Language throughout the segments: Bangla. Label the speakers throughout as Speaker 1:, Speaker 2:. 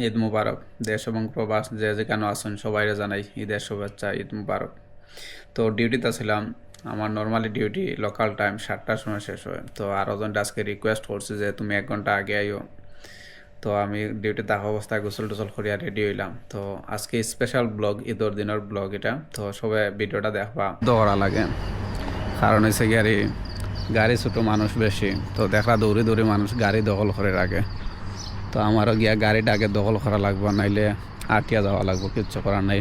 Speaker 1: ঈদ মুবারক। দেশ এবং প্রবাস যে যেখানে আছেন সবাইরে জানাই ঈদের শুভেচ্ছা, ঈদ মুবারক। তো ডিউটিতে ছিলাম। আমার নর্মালি ডিউটি লোকাল টাইম 7টার সময় শেষ হয়। তো আরও জন আজকে রিকোয়েস্ট করছে যে তুমি 1 ঘন্টা আগে আইও। তো আমি ডিউটি থাকা অবস্থায় গোসল টোসল করিয়া রেডি হইলাম। তো আজকে স্পেশাল ব্লগ, ঈদের দিনের ব্লগ এটা। তো সবাই ভিডিওটা দেখবা দৌড়া লাগে, কারণ হয়েছে গাড়ি ছোটো, মানুষ বেশি। তো দেখা দৌড়ি দৌড়ি মানুষ গাড়ি দখল করে রাখে। তো আমারও গিয়া গাড়িটা আগে দখল করা লাগবে, নাইলে আটিয়া যাওয়া লাগবে, কিচ্ছু করার নাই।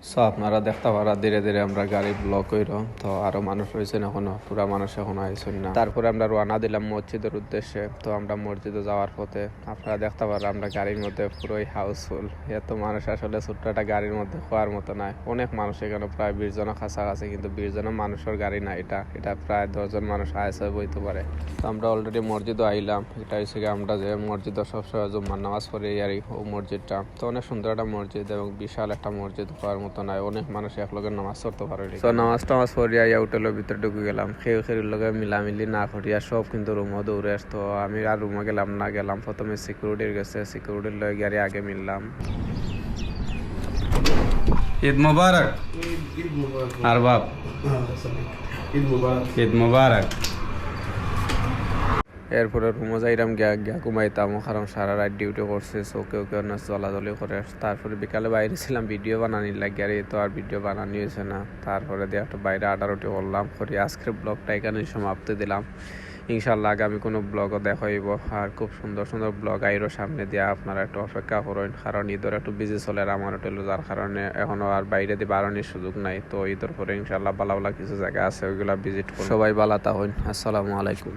Speaker 1: সো আপনারা দেখতে পারা ধীরে ধীরে আমরা গাড়ি ব্লক হইল। তো আরো মানুষ হয়েছেন এখনো, পুরা মানুষ এখনো আইসেন না। তারপরে আমরা রওনা দিলাম মসজিদের উদ্দেশ্যে। তো আমরা মসজিদে যাওয়ার পথে আপনারা দেখতে পারা আমরা গাড়ির মধ্যে পুরোই হাউসফুল। এত মানুষ আসলে ছোট্ট একটা গাড়ির মধ্যে হওয়ার মতো নয়। অনেক মানুষ এখানে, প্রায় 20 জনের কাছাকাছি, কিন্তু 20 জনের মানুষের গাড়ি না এটা। এটা প্রায় 10 জন মানুষ আয়সা বইতে পারে। তো আমরা অলরেডি মসজিদও আইলাম। এটা হচ্ছে আমরা যে মসজিদে সবসময় জুম্মার নামাজ পড়ি আর ও মসজিদটা। তো অনেক সুন্দর একটা মসজিদ এবং বিশাল একটা মসজিদ হওয়ার মতো নয়। অনেক মানুষ এক লগে নামাজ পড়তে পারে। তো নামাজ টামাজ পড়িয়া ইয়া হোটেলের ভিতরে ঢুকে গেলাম। খেয়ে লগে মিলামিলি না করিয়া সব কিন্তু রুমও দৌড়ে আসতো। আমি আর রুমে গেলাম প্রথমে সিকিউরিটির কাছে, সিকিউরিটির লগে গাড়ি আগে মিললাম। ঈদ মুবারক। আর বাপ ঈদ মুবারক। এরপরে রুমে যাইলাম, গিয়া ঘুমাইতাম, কারণ সারা রাত ডিউটি করছে। কেউ না চলাচলি করে। তারপরে বিকালে বাইরে ছিলাম ভিডিও বানানির লাগে, আর তো আর ভিডিও বানানি হয়েছে না। তারপরে দিয়ে একটা বাইরে আডারুটি করলাম করি। আজকের ব্লগটা এখানে সমাপ্ত দিলাম। ইনশাল্লাহ আগামী কোনো ব্লগও দেখাইব, আর খুব সুন্দর সুন্দর ব্লগ আইরও সামনে দিয়া আপনারা একটু অপেক্ষা করেন, কারণ ঈদের একটু বিজি চলে আর আমার হোটেল, যার কারণে এখনো আর বাইরে দিয়ে বাড়ানোর সুযোগ নাই। তো ঈদের পরে ইনশাল্লাহ ভালো ভালো কিছু জায়গা আছে, ওইগুলা ভিজিট করুন। সবাই ভালো থাকুন। আসসালামু আলাইকুম।